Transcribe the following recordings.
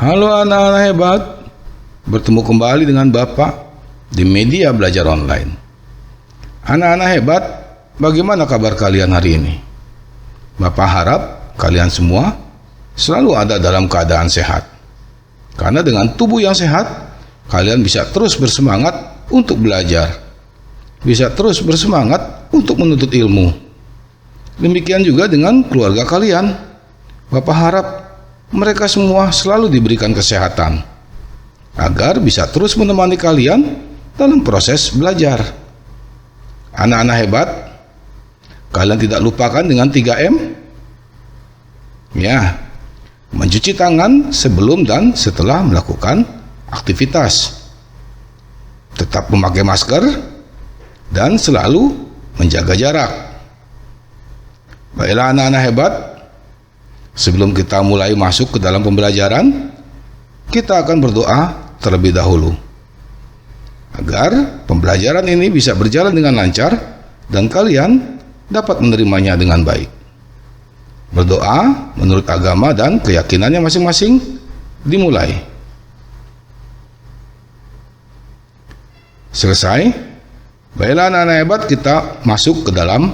Halo anak-anak hebat, bertemu kembali dengan Bapak di media belajar online. Anak-anak hebat, bagaimana kabar kalian hari ini? Bapak harap kalian semua selalu ada dalam keadaan sehat. Karena dengan tubuh yang sehat, kalian bisa terus bersemangat untuk belajar. Bisa terus bersemangat untuk menuntut ilmu. Demikian juga dengan keluarga kalian. Bapak harap mereka semua selalu diberikan kesehatan agar bisa terus menemani kalian dalam proses belajar. Anak-anak hebat, kalian tidak lupakan dengan 3M? Ya, mencuci tangan sebelum dan setelah melakukan aktivitas, tetap memakai masker, dan selalu menjaga jarak. Baiklah anak-anak hebat, sebelum kita mulai masuk ke dalam pembelajaran, kita akan berdoa terlebih dahulu agar pembelajaran ini bisa berjalan dengan lancar dan kalian dapat menerimanya dengan baik. Berdoa menurut agama dan keyakinannya masing-masing dimulai. Selesai? Baiklah anak-anak hebat, kita masuk ke dalam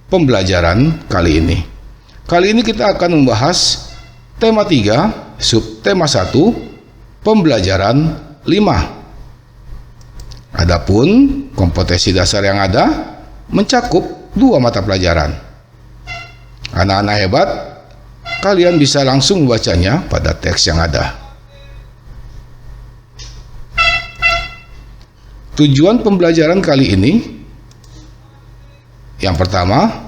pembelajaran kali ini. Kali ini kita akan membahas tema 3, subtema 1, pembelajaran 5. Adapun kompetensi dasar yang ada mencakup 2 mata pelajaran. Anak-anak hebat, kalian bisa langsung membacanya pada teks yang ada. Tujuan pembelajaran kali ini, yang pertama,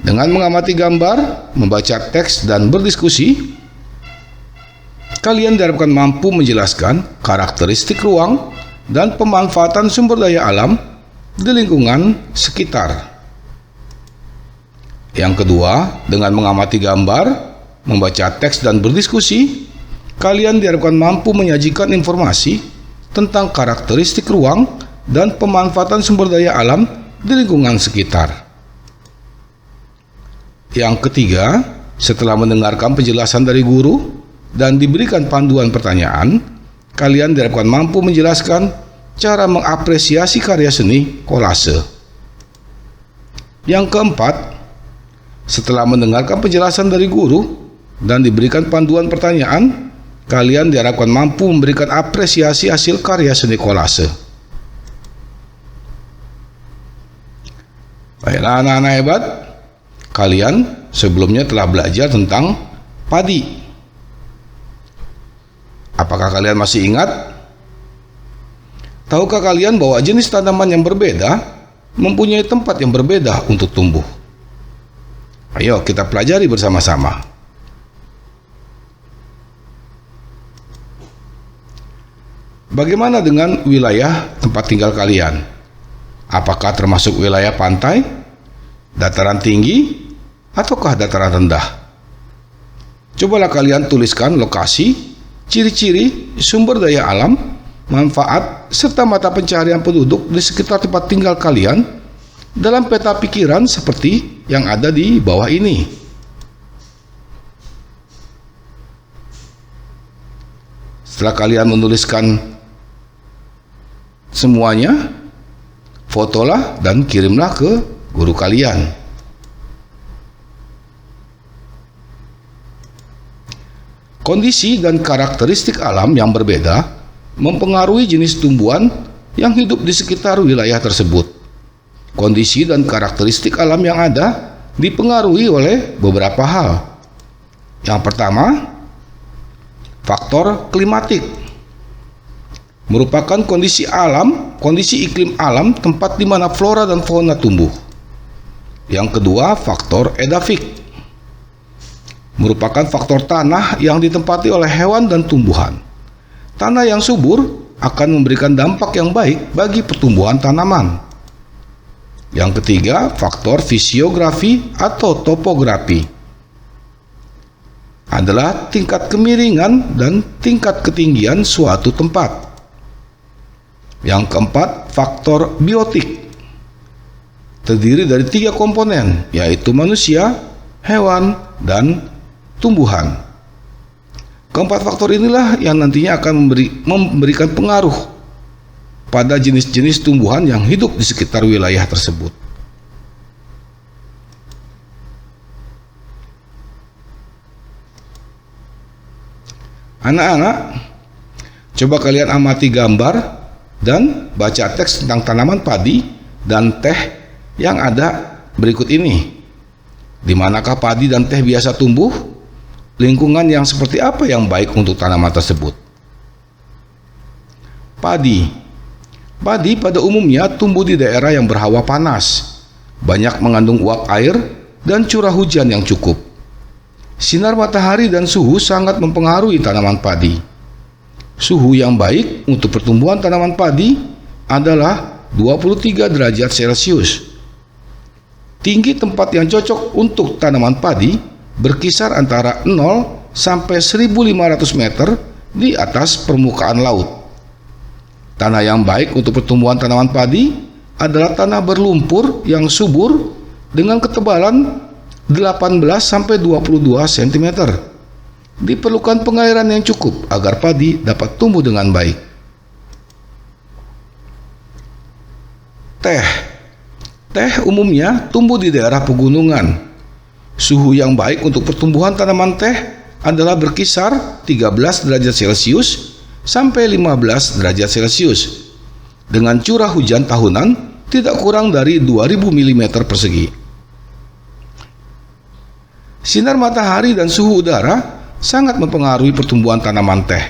dengan mengamati gambar, membaca teks, dan berdiskusi, kalian diharapkan mampu menjelaskan karakteristik ruang dan pemanfaatan sumber daya alam di lingkungan sekitar. Yang kedua, dengan mengamati gambar, membaca teks, dan berdiskusi, kalian diharapkan mampu menyajikan informasi tentang karakteristik ruang dan pemanfaatan sumber daya alam di lingkungan sekitar. Yang ketiga, setelah mendengarkan penjelasan dari guru dan diberikan panduan pertanyaan, kalian diharapkan mampu menjelaskan cara mengapresiasi karya seni kolase. Yang keempat, setelah mendengarkan penjelasan dari guru dan diberikan panduan pertanyaan, kalian diharapkan mampu memberikan apresiasi hasil karya seni kolase. Baiklah anak-anak hebat, kalian sebelumnya telah belajar tentang padi. Apakah kalian masih ingat? Tahukah kalian bahwa jenis tanaman yang berbeda mempunyai tempat yang berbeda untuk tumbuh? Ayo kita pelajari bersama-sama. Bagaimana dengan wilayah tempat tinggal kalian? Apakah termasuk wilayah pantai, dataran tinggi, ataukah dataran rendah? Cobalah kalian tuliskan lokasi, ciri-ciri, sumber daya alam, manfaat, serta mata pencaharian penduduk di sekitar tempat tinggal kalian dalam peta pikiran seperti yang ada di bawah ini. Setelah kalian menuliskan semuanya, fotolah dan kirimlah ke guru kalian. Kondisi dan karakteristik alam yang berbeda mempengaruhi jenis tumbuhan yang hidup di sekitar wilayah tersebut. Kondisi dan karakteristik alam yang ada dipengaruhi oleh beberapa hal. Yang pertama, faktor klimatik merupakan kondisi iklim alam tempat di mana flora dan fauna tumbuh. Yang kedua, faktor edafik merupakan faktor tanah yang ditempati oleh hewan dan tumbuhan. Tanah yang subur akan memberikan dampak yang baik bagi pertumbuhan tanaman. Yang ketiga, faktor fisiografi atau topografi adalah tingkat kemiringan dan tingkat ketinggian suatu tempat. Yang keempat, faktor biotik terdiri dari 3 komponen, yaitu manusia, hewan, dan tumbuhan. Keempat faktor inilah yang nantinya akan memberikan pengaruh pada jenis-jenis tumbuhan yang hidup di sekitar wilayah tersebut. Anak-anak, coba kalian amati gambar dan baca teks tentang tanaman padi dan teh yang ada berikut ini. Di manakah padi dan teh biasa tumbuh? Lingkungan yang seperti apa yang baik untuk tanaman tersebut? Padi pada umumnya tumbuh di daerah yang berhawa panas, banyak mengandung uap air dan curah hujan yang cukup. Sinar matahari dan suhu sangat mempengaruhi tanaman padi. Suhu yang baik untuk pertumbuhan tanaman padi adalah 23 derajat Celcius. Tinggi tempat yang cocok untuk tanaman padi berkisar antara 0 sampai 1.500 meter di atas permukaan laut. Tanah yang baik untuk pertumbuhan tanaman padi adalah tanah berlumpur yang subur dengan ketebalan 18 sampai 22 cm. Diperlukan pengairan yang cukup agar padi dapat tumbuh dengan baik. Teh umumnya tumbuh di daerah pegunungan. Suhu yang baik untuk pertumbuhan tanaman teh adalah berkisar 13 derajat Celcius sampai 15 derajat Celcius dengan curah hujan tahunan tidak kurang dari 2000 mm persegi. Sinar matahari dan suhu udara sangat mempengaruhi pertumbuhan tanaman teh.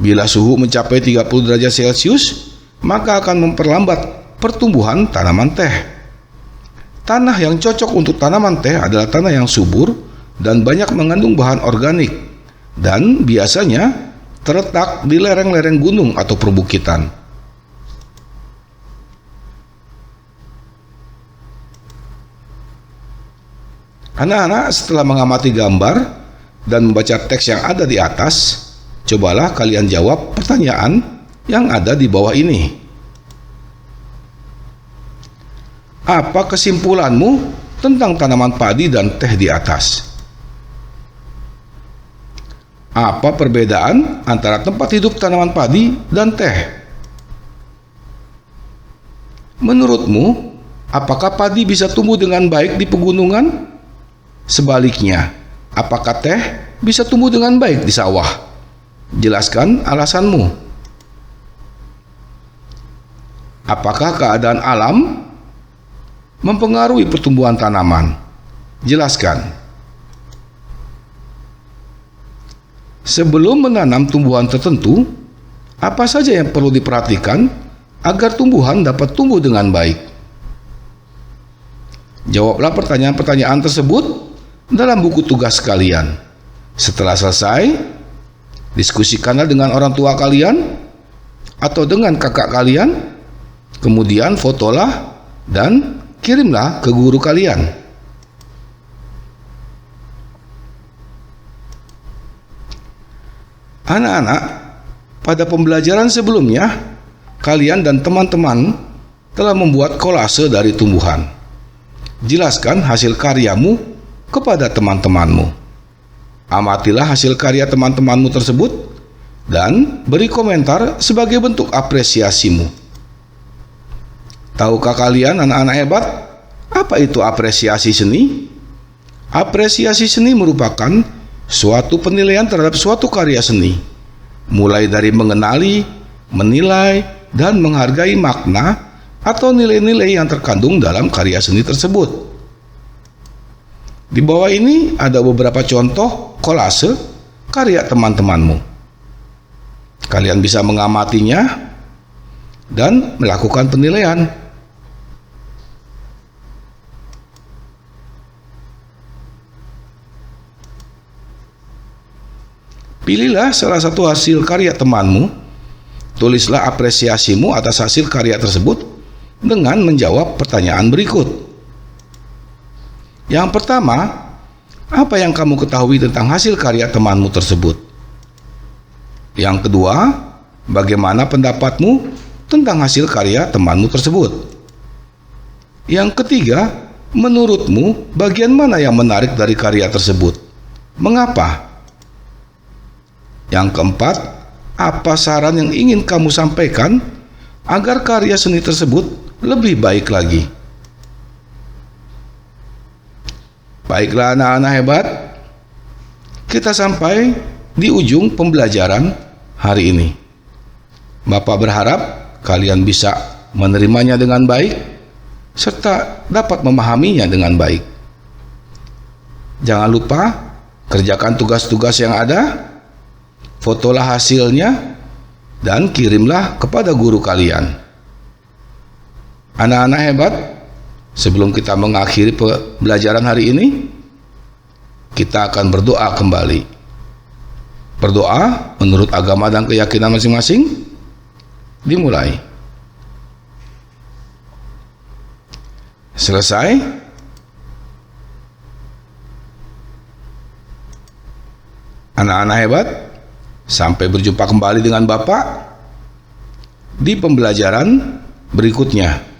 Bila suhu mencapai 30 derajat Celcius, maka akan memperlambat pertumbuhan tanaman teh. Tanah yang cocok untuk tanaman teh adalah tanah yang subur dan banyak mengandung bahan organik dan biasanya terletak di lereng-lereng gunung atau perbukitan. Anak-anak, setelah mengamati gambar dan membaca teks yang ada di atas, cobalah kalian jawab pertanyaan yang ada di bawah ini. Apa kesimpulanmu tentang tanaman padi dan teh di atas? Apa perbedaan antara tempat hidup tanaman padi dan teh? Menurutmu, apakah padi bisa tumbuh dengan baik di pegunungan? Sebaliknya, apakah teh bisa tumbuh dengan baik di sawah? Jelaskan alasanmu. Apakah keadaan alam mempengaruhi pertumbuhan tanaman? Jelaskan. Sebelum menanam tumbuhan tertentu, apa saja yang perlu diperhatikan agar tumbuhan dapat tumbuh dengan baik? Jawablah pertanyaan-pertanyaan tersebut dalam buku tugas kalian. Setelah selesai, diskusikanlah dengan orang tua kalian atau dengan kakak kalian, kemudian fotolah dan kirimlah ke guru kalian. Anak-anak, pada pembelajaran sebelumnya, kalian dan teman-teman telah membuat kolase dari tumbuhan. Jelaskan hasil karyamu kepada teman-temanmu. Amatilah hasil karya teman-temanmu tersebut dan beri komentar sebagai bentuk apresiasimu. Tahukah kalian, anak-anak hebat, apa itu apresiasi seni? Apresiasi seni merupakan suatu penilaian terhadap suatu karya seni, mulai dari mengenali, menilai, dan menghargai makna atau nilai-nilai yang terkandung dalam karya seni tersebut. Di bawah ini ada beberapa contoh kolase karya teman-temanmu. Kalian bisa mengamatinya dan melakukan penilaian. Pilihlah salah satu hasil karya temanmu, tulislah apresiasimu atas hasil karya tersebut dengan menjawab pertanyaan berikut. Yang pertama, apa yang kamu ketahui tentang hasil karya temanmu tersebut? Yang kedua, bagaimana pendapatmu tentang hasil karya temanmu tersebut? Yang ketiga, menurutmu bagian mana yang menarik dari karya tersebut? Mengapa? Yang keempat, apa saran yang ingin kamu sampaikan agar karya seni tersebut lebih baik lagi? Baiklah anak-anak hebat, kita sampai di ujung pembelajaran hari ini. Bapak berharap kalian bisa menerimanya dengan baik serta dapat memahaminya dengan baik. Jangan lupa kerjakan tugas-tugas yang ada, fotolah hasilnya, dan kirimlah kepada guru kalian. Anak-anak hebat, sebelum kita mengakhiri pembelajaran hari ini, kita akan berdoa kembali. Berdoa menurut agama dan keyakinan masing-masing. Dimulai. Selesai. Anak-anak hebat, sampai berjumpa kembali dengan Bapak di pembelajaran berikutnya.